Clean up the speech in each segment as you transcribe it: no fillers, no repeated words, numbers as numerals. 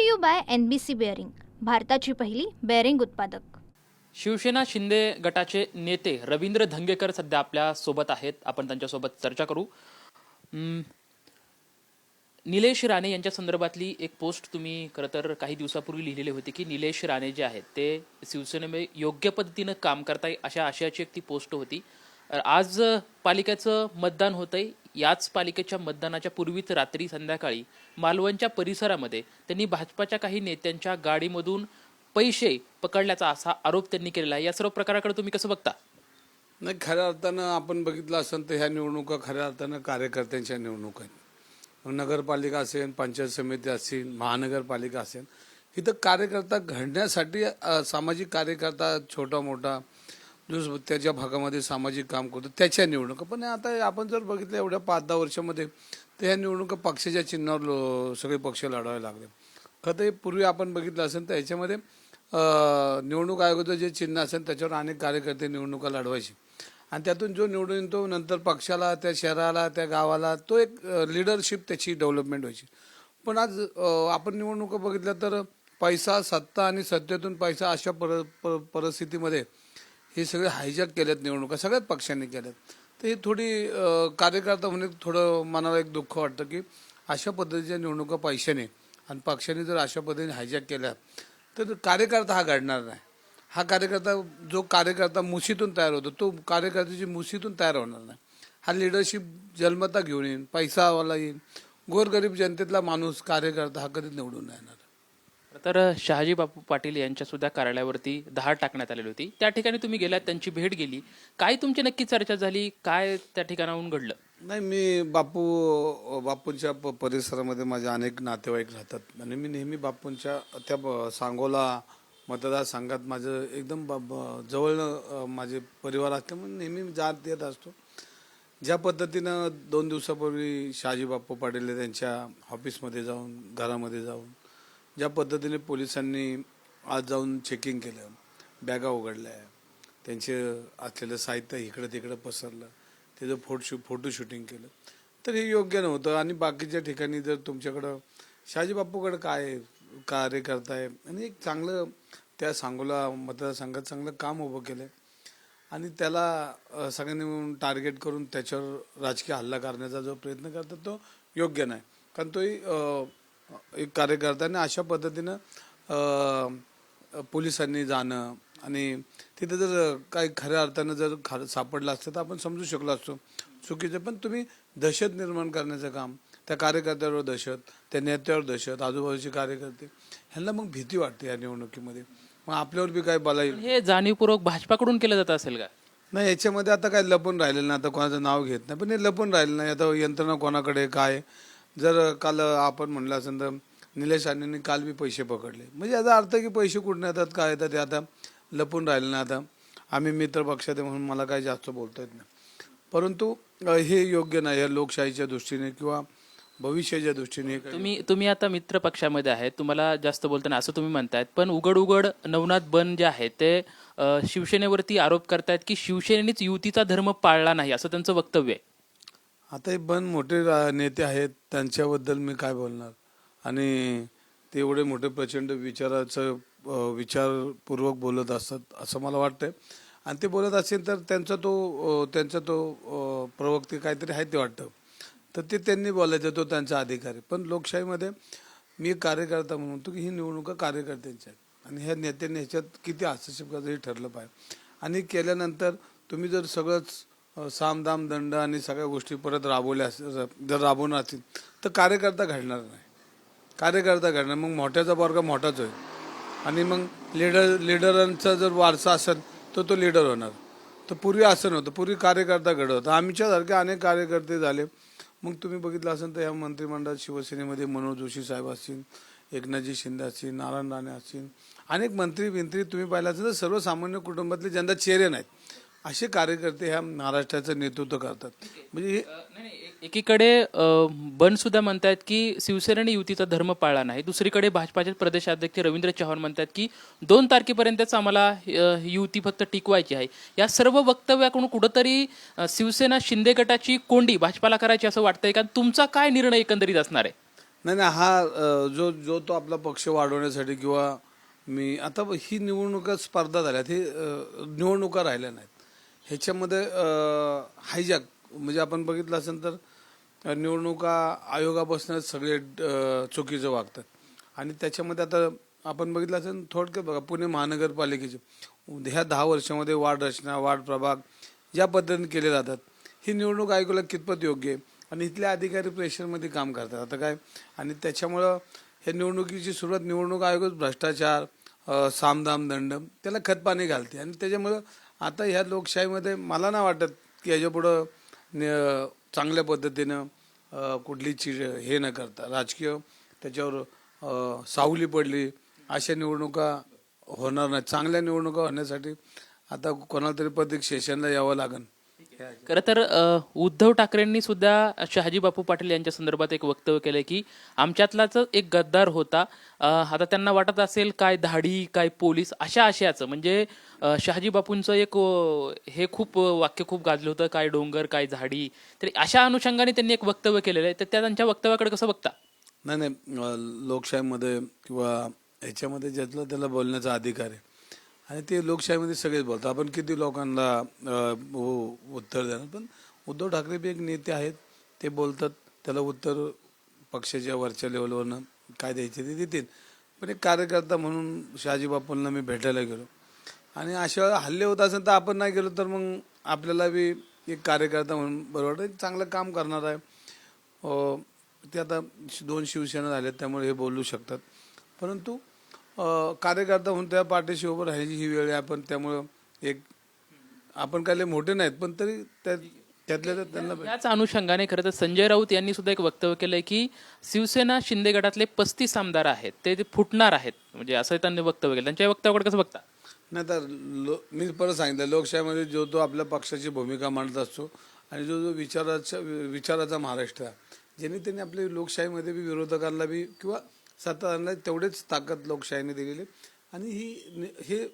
To you by NBC bearing, भारताची पहिली bearing उत्पादक. शिवसेना शिंदे गटाचे नेते रवींद्र धंगेकर सध्या आपल्या सोबत आहेत. आपण त्यांच्यासोबत चर्चा करू. निलेश राणे यांच्या संदर्भातली एक पोस्ट तुम्ही खरं तर काही दिवसापूर्वी लिहिलेली होती की निलेश राणे जे आहेत ते शिवसेनेमध्ये योग्य पद्धतीनं काम करताय अशा आशयाची एक ती पोस्ट होती. आज पालिकेचं मतदान होतंय. याच पालिकेच्या मतदानाच्या पूर्वीच रात्री संध्याकाळी मालवणच्या परिसरामध्ये त्यांनी भाजपाच्या काही नेत्यांच्या गाडीमधून पैसे पकडल्याचा असा आरोप त्यांनी केलेला आहे. या सर्व प्रकाराकडे तुम्ही कसं बघता? नाही, खऱ्या अर्थानं आपण बघितलं असेल तर ह्या निवडणुका खऱ्या अर्थानं कार्यकर्त्यांच्या निवडणुका आहेत. मग नगरपालिका असेल, पंचायत समिती असेल, महानगरपालिका असेल, इथं कार्यकर्ता घडण्यासाठी सामाजिक कार्यकर्ता छोटा मोठा जो त्याच्या भागामध्ये सामाजिक काम करतो त्याच्या निवडणुका. पण आता आपण जर बघितलं एवढ्या 5-10 वर्षामध्ये तर ह्या निवडणुका पक्षाच्या चिन्हावर सगळे पक्ष लढावे लागले. खरं तर पूर्वी आपण बघितलं असेल तर ह्याच्यामध्ये निवडणूक आयोगाचं जे चिन्ह असेल त्याच्यावर अनेक कार्यकर्ते निवडणुका लढवायचे आणि त्यातून जो निवडून येतो नंतर पक्षाला, त्या शहराला, त्या गावाला तो एक लिडरशिप त्याची डेव्हलपमेंट व्हायची. पण आज आपण निवडणुका बघितल्या तर पैसा, सत्ता आणि सत्तेतून पैसा अशा परिस्थितीमध्ये हे सगळे हायजॅक केल्यात निवडणुका, सगळ्याच पक्षांनी केल्यात. तर ही थोडी कार्यकर्ता म्हणजे थोडं मनाला एक दुःख वाटतं की अशा पद्धतीच्या निवडणुका पैशाने आणि पक्षाने जर अशा पद्धतीने हायजॅक केल्या तर कार्यकर्ता हा घडणार नाही. हा कार्यकर्ता, जो कार्यकर्ता मुशीतून तयार होतो तो कार्यकर्त्याची मुशीतून तयार होणार नाही. हा लिडरशिप जन्मता घेऊन येईल, पैसावाला येईल, गोरगरीब जनतेतला माणूस कार्यकर्ता हा कधीच निवडून नाही येणार. तर शहाजी बापू पाटील यांच्या सुद्धा कार्यालयावरती धाड टाकण्यात आलेली होती. त्या ठिकाणी तुम्ही गेलात, त्यांची भेट गेली. काय तुमची नक्की चर्चा झाली? काय त्या ठिकाणाहून घडलं? नाही, मी बापूंच्या परिसरामध्ये माझे अनेक नातेवाईक राहतात आणि मी नेहमी बापूंच्या त्या सांगोला मतदारसंघात माझं एकदम जवळ माझे परिवार असल्यामुळे नेहमी जात येत असतो. ज्या पद्धतीनं 2 दिवसापूर्वी शहाजी बापू पाटील त्यांच्या ऑफिसमध्ये जाऊन, घरामध्ये जाऊन, ज्या पद्धतीने पोलिसांनी आज जाऊन चेकिंग केलं, बॅगा उघडल्या, त्यांचे असलेलं साहित्य इकडं तिकडं पसरलं, त्याचं फोटो शूटिंग केलं, तर हे योग्य नव्हतं. आणि बाकीच्या ठिकाणी जर तुमच्याकडं शहाजी बापूकडं काय कार्यकर्ता आहे आणि एक चांगलं त्या सांगोला मतदारसंघात चांगलं काम उभं केलं आणि त्याला सगळ्यांनी मिळून टार्गेट करून त्याच्यावर राजकीय हल्ला करण्याचा जो प्रयत्न करतात तो योग्य नाही. कारण तोही एक कार्यकर्त्याने अशा पद्धतीनं पोलिसांनी जाणं आणि तिथे जर काही खऱ्या अर्थानं जर सापडलं असतं तर आपण समजू शकलो असतो चुकीचं. पण तुम्ही दहशत निर्माण करण्याचं काम, त्या कार्यकर्त्यावर दहशत, त्या नेत्यावर दहशत, आजूबाजूचे कार्यकर्ते, ह्यांना मग भीती वाटते या निवडणुकीमध्ये. मग आपल्यावर बी काय बला येईल. हे जाणीवपूर्वक भाजपाकडून केलं जात असेल का? नाही, याच्यामध्ये आता काय लपून राहिलेलं नाही. आता कोणाचं नाव घेत नाही, पण हे लपून राहिलं नाही. आता यंत्रणा कोणाकडे काय, जर काल आपण म्हणलं असेल तर निलेश राणेंनी काल बी पैसे पकडले, म्हणजे याचा अर्थ की पैसे कुठून येतात, काय येतात, ते आता लपून राहिले नाही. आता आम्ही मित्र पक्षात आहे म्हणून मला काही जास्त बोलता येत नाही, परंतु हे योग्य नाही या लोकशाहीच्या दृष्टीने किंवा भविष्याच्या दृष्टीने. तुम्ही आता मित्र पक्षामध्ये आहेत, तुम्हाला जास्त बोलताना असं तुम्ही म्हणतायत, पण उघड नवनाथ बन जे आहेत ते शिवसेनेवरती आरोप करतायत की शिवसेनेनेच युतीचा धर्म पाळला नाही, असं त्यांचं वक्तव्य आहे. आता हे बन मोठे नेते आहेत, त्यांच्याबद्दल मी काय बोलणार. आणि ते एवढे मोठे प्रचंड विचारपूर्वक बोलत असतात असं मला वाटतंय. आणि ते बोलत असेल तर त्यांचा तो प्रवक्ते काहीतरी आहे ते वाटतं, तर ते त्यांनी बोलायचं, तो त्यांचा अधिकार आहे. पण लोकशाहीमध्ये मी कार्यकर्ता म्हणून म्हणतो की ही निवडणुका कार्यकर्त्यांच्या आहेत आणि ह्या नेत्यांनी ह्याच्यात किती हस्तक्षेप करायचं हे ठरलं पाहिजे. आणि केल्यानंतर तुम्ही जर सगळंच सामदाम दंड आणि सगळ्या गोष्टी परत जर राबवणार असतील तर कार्यकर्ता घडणार नाही. कार्यकर्ता घडणार मग मोठ्याचा वर्ग मोठाच होईल आणि मग लिडरांचा जर वारसा असेल तर तो लिडर होणार. तर पूर्वी असं नव्हतं, पूर्वी कार्यकर्ता घडत होता. आमच्यासारखे अनेक कार्यकर्ते झाले. मग तुम्ही बघितलं असेल तर या मंत्रिमंडळात शिवसेनेमध्ये मनोज जोशी साहेब असतील, एकनाथजी शिंदे असतील, नारायण राणे असतील, अनेक मंत्री तुम्ही पाहिलं असेल तर सर्वसामान्य कुटुंबातले ज्यांना चेहरे नाहीत असे कार्यकर्ते ह्या महाराष्ट्राचं नेतृत्व करतात. म्हणजे एकीकडे बन सुद्धा म्हणतात की शिवसेनेने युतीचा धर्म पाळला नाही, दुसरीकडे भाजपाचे प्रदेशाध्यक्ष रवींद्र चव्हाण म्हणतात की 2 तारखेपर्यंतच आम्हाला युती फक्त टिकवायची आहे. या सर्व वक्तव्याकडून कुठंतरी शिवसेना शिंदे गटाची कोंडी भाजपाला करायची असं वाटतंय का? तुमचा काय निर्णय एकंदरीत असणार आहे? नाही नाही हा जो जो तो आपला पक्ष वाढवण्यासाठी किंवा मी आता ही निवडणुका स्पर्धा झाल्यात हे निवडणुका राहिल्या नाहीत ह्याच्यामध्ये हायजॅक म्हणजे आपण बघितलं असेल तर निवडणुका आयोगापासूनच सगळे चुकीचं वागतात आणि त्याच्यामध्ये आता आपण बघितलं असेल थोडक्यात बघा पुणे महानगरपालिकेचे ह्या 10 वर्षामध्ये वार्ड रचना वार्ड प्रभाग ज्या पद्धतीने केले जातात ही निवडणूक आयोगाला कितपत योग्य आहे आणि इथले अधिकारी प्रेशरमध्ये काम करतात आता काय आणि त्याच्यामुळं ह्या निवडणुकीची सुरुवात निवडणूक आयोगच भ्रष्टाचार सामदाम दंड त्याला खतपाणी घालते आणि त्याच्यामुळं आता ह्या लोकशाहीमध्ये मला नाही वाटत की याच्यापुढं चांगल्या पद्धतीनं कुठली चीज हे न करता राजकीय त्याच्यावर सावली पडली अशा निवडणुका होणार नाही चांगल्या निवडणुका होण्यासाठी आता कोणाला तरी प्रत्येक सेशनला यावं लागेल खरं तर उद्धव ठाकरेंनी सुद्धा शहाजी बापू पाटील यांच्या संदर्भात एक वक्तव्य केलंय की आमच्यातलाच एक गद्दार होता आता त्यांना वाटत असेल काय धाडी काय पोलीस अशा आशयाचं म्हणजे शहाजी बापूंचं एक हे खूप वाक्य खूप गाजलं होतं काय डोंगर काय झाडी तर अशा अनुषंगाने त्यांनी एक वक्तव्य केलेलं आहे तर त्या त्यांच्या वक्तव्याकडे कसं बघता नाही नाही लोकशाहीमध्ये किंवा ह्याच्यामध्ये ज्यातलं त्याला बोलण्याचा अधिकार आहे आणि ते लोकशाहीमध्ये सगळेच बोलतात आपण किती लोकांना उत्तर देणार पण उद्धव ठाकरे बी एक नेते आहेत ते बोलतात त्याला उत्तर पक्षाच्या वरच्या लेवलवरनं काय द्यायचे ते देतील पण एक कार्यकर्ता म्हणून शहाजी बापूंना मी भेटायला गेलो आणि अशा वेळेला हल्ले होत असेल तर आपण नाही गेलो तर मग आपल्याला बी एक कार्यकर्ता म्हणून बरोबर एक चांगलं काम करणार आहे ते आता 2 शिवसेना झाल्यात त्यामुळे हे बोलू शकतात परंतु कार्यकर्ता म्हणून त्या पार्टीशी उभं राहायची ही वेळ आहे आपण त्यामुळं एक आपण काय मोठे नाहीत पण तरी त्यातल्या त्यांना याच अनुषंगाने खरं तर संजय राऊत यांनी सुद्धा एक वक्तव्य केलंय की शिवसेना शिंदे गटातले 35 आमदार आहेत ते फुटणार आहेत म्हणजे असं त्यांनी वक्तव्य केलं त्यांच्या वक्तव्याकडे कसं बघता नाही तर मी परत सांगितलं लोकशाहीमध्ये जो तो आपल्या पक्षाची भूमिका मांडत असतो आणि जो जो विचाराचा महाराष्ट्र आहे ज्यांनी त्यांनी आपल्या लोकशाहीमध्ये बी विरोधकांना बी किंवा सत्ताधाऱ्यांना तेवढेच ताकद लोकशाहीने दिलेली आणि हे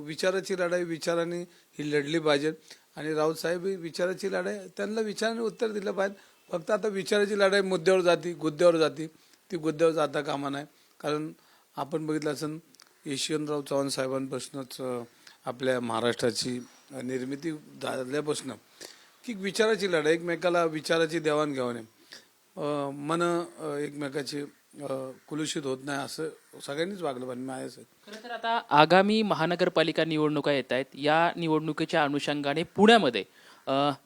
विचाराची लढाई विचाराने ही लढली पाहिजे आणि राऊत साहेब ही विचाराची लढाई त्यांना विचाराने उत्तर दिलं पाहिजे फक्त आता विचाराची लढाई मुद्द्यावर जाती गुद्द्यावर जाती ती गुद्द्यावर जाता कामा नाही कारण आपण बघितलं असं यशवंतराव चव्हाण साहेबांपासूनच आपल्या महाराष्ट्राची निर्मिती झाल्यापासून की विचाराची लढाई एकमेकाला विचाराची देवाणघेवाण आहे मन एकमेकाची कुलुषित होत नाही असं सगळ्यांनीच वागलं पाहिजे माझ्यासाठी खरं तर आता आगामी महानगरपालिका निवडणुका येत आहेत या निवडणुकीच्या अनुषंगाने पुण्यामध्ये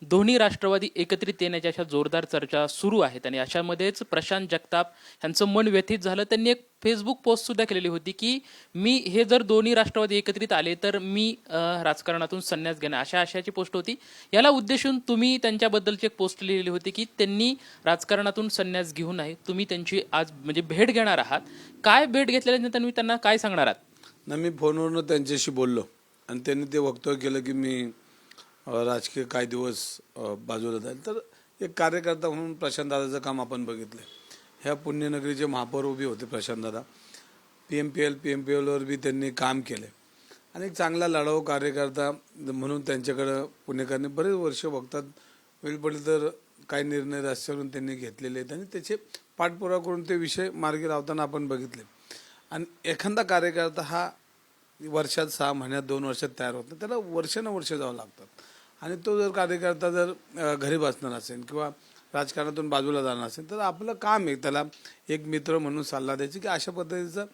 दोन्ही राष्ट्रवादी एकत्रित येण्याच्या अशा जोरदार चर्चा सुरू आहेत आणि अशामध्येच प्रशांत जगताप यांचं मन व्यथित झालं त्यांनी एक फेसबुक पोस्ट सुद्धा केलेली होती की मी हे जर दोन्ही राष्ट्रवादी एकत्रित आले तर मी राजकारणातून संन्यास घेणार अशा आशयाची पोस्ट होती याला उद्देशून तुम्ही त्यांच्याबद्दलची एक पोस्ट लिहिली होती की त्यांनी राजकारणातून संन्यास घेऊ नये तुम्ही त्यांची आज म्हणजे भेट घेणार आहात काय भेट घेतल्यानंतर तुम्ही त्यांना काय सांगणार आहात ना मी फोनवरून त्यांच्याशी बोललो आणि त्यांनी ते वक्तव्य केलं की मी राजकीय काही दिवस बाजूला जाईल तर एक कार्यकर्ता म्हणून प्रशांत दादाचं काम आपण बघितलं ह्या पुण्यनगरीचे महापौर उभे होते प्रशांत दादा PMPLवर बी त्यांनी काम केले आणि एक चांगला लढाऊ कार्यकर्ता म्हणून त्यांच्याकडं पुणेकरांनी बरेच वर्ष बघतात वेळ पडली तर काही निर्णय रस्त्यावरून त्यांनी घेतलेले आहेत आणि त्याचे पाठपुरावा करून ते विषय मार्गी लावताना आपण बघितले आणि एखादा कार्यकर्ता हा वर्षात 6 महिन्यात 2 वर्षात तयार होत नाही त्याला वर्ष जावं लागतात आणि तो जर कार्यकर्ता जर घरी बसणार असेल किंवा राजकारणातून बाजूला जाणार असेल तर आपलं काम आहे त्याला एक मित्र म्हणून सल्ला द्यायची की अशा पद्धतीचा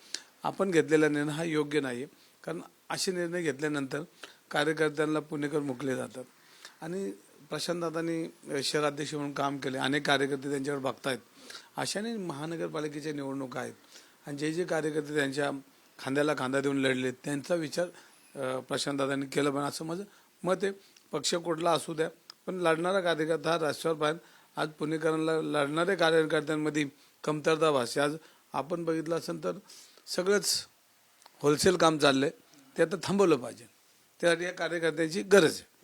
आपण घेतलेला निर्णय हा योग्य नाही आहे कारण असे निर्णय घेतल्यानंतर कार्यकर्त्यांना पुणेकर मुकले जातात आणि प्रशांतदादांनी शहराध्यक्ष म्हणून काम केले अनेक कार्यकर्ते त्यांच्यावर बघतायत अशाने महानगरपालिकेच्या निवडणुका आहेत आणि जे कार्यकर्ते त्यांच्या खांद्याला खांदा देऊन लढले त्यांचा विचार प्रशांतदादांनी केला पण असं माझं मत आहे पक्ष कुठला असू द्या पण लढणारा कार्यकर्ता हा रस्त्यावर पाहिजे आज पुणेकरांना लढणाऱ्या कार्यकर्त्यांमध्ये कमतरता भासते आज आपण बघितलं असेल तर सगळंच होलसेल काम चाललंय ते आता थांबवलं पाहिजे त्यासाठी या कार्यकर्त्यांची गरज आहे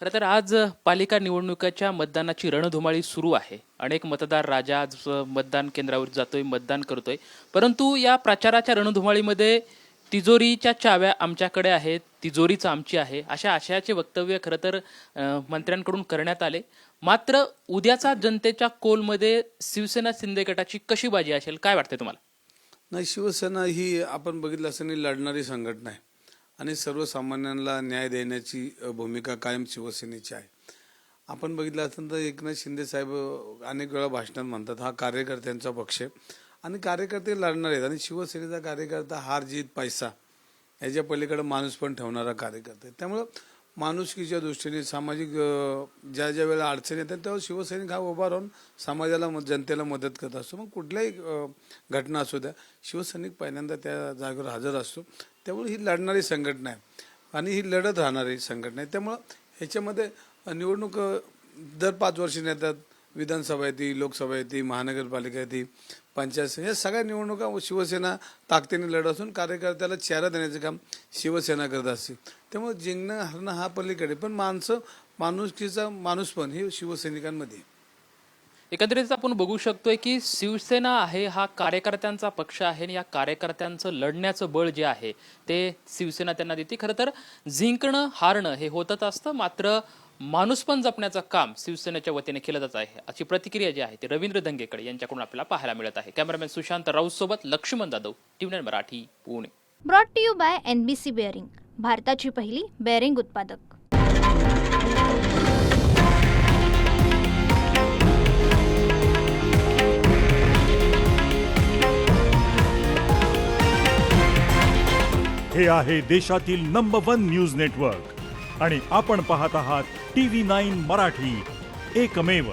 खरं तर आज पालिका निवडणुकीच्या मतदानाची रणधुमाळी सुरू आहे अनेक मतदार राजा आज मतदान केंद्रावर जातोय मतदान करतोय परंतु या प्रचाराच्या रणधुमाळीमध्ये तिजोरीच्या चाव्या आमच्याकडे आहेत तिजोरीच आमची आहे अशा आशयाचे वक्तव्य खरं तर मंत्र्यांकडून करण्यात आले मात्र उद्याचा जनतेच्या कोलमध्ये शिवसेना शिंदे गटाची कशी बाजी असेल, काय वाटतंय तुम्हाला? नाही, शिवसेना ही आपण बघितलं असं लढणारी संघटना आहे आणि सर्वसामान्यांना न्याय देण्याची भूमिका कायम शिवसेनेची आहे. आपण बघितलं असेल तर एकनाथ शिंदे साहेब अनेक वेळा भाषणात म्हणतात हा कार्यकर्त्यांचा पक्ष आहे आणि कार्यकर्ते लढणार आहेत आणि शिवसेनेचा कार्यकर्ता हार जीत पैसा याच्या पलीकडे माणूस पण ठेवणारा कार्यकर्ता आहे. त्यामुळं माणुसकीच्या दृष्टीने सामाजिक ज्या ज्या वेळेला अडचणी येतात तेव्हा शिवसैनिक हा उभा राहून समाजाला जनतेला मदत करत असतो. मग कुठल्याही घटना असू द्या शिवसैनिक पहिल्यांदा त्या जागेवर हजर असतो. त्यामुळे ही लढणारी संघटना आहे आणि ही लढत राहणारी संघटना आहे. त्यामुळं ह्याच्यामध्ये निवडणूक दर 5 वर्षांनी येतात. विधानसभा येते, लोकसभा येते, महानगरपालिका येते, पंचायत, या सगळ्या निवडणुका शिवसेना ताकदीने लढत असून कार्यकर्त्याला चेहरा देण्याचं काम शिवसेना करत असते. त्यामुळे जिंकणं हरणं हा पलीकडे, पण माणुसकीचा माणूसपण हे शिवसैनिकांमध्ये. एकंदरीत आपण बघू शकतोय की शिवसेना आहे हा कार्यकर्त्यांचा पक्ष आहे आणि या कार्यकर्त्यांचं लढण्याचं बळ जे आहे ते शिवसेना त्यांना देते. खरं तर जिंकणं हारणं हे होतच असतं, मात्र माणूसपण जपण्याचं काम शिवसेनेच्या वतीने केलं जात आहे, अशी प्रतिक्रिया जी आहे ती रवींद्र दंगेकर यांच्याकडून आपल्याला पाहायला मिळत आहे. कॅमेरामॅन सुशांत राऊत सोबत Laxman Jadhav, TV 9 Marathi, Pune. Brought to you by NBC bearing, भारताची पहिली बेअरिंग उत्पादक. हे आहे देशातील नंबर 1 न्यूज नेटवर्क आणि आपण पाहत आहात TV9 मराठी, एकमेव.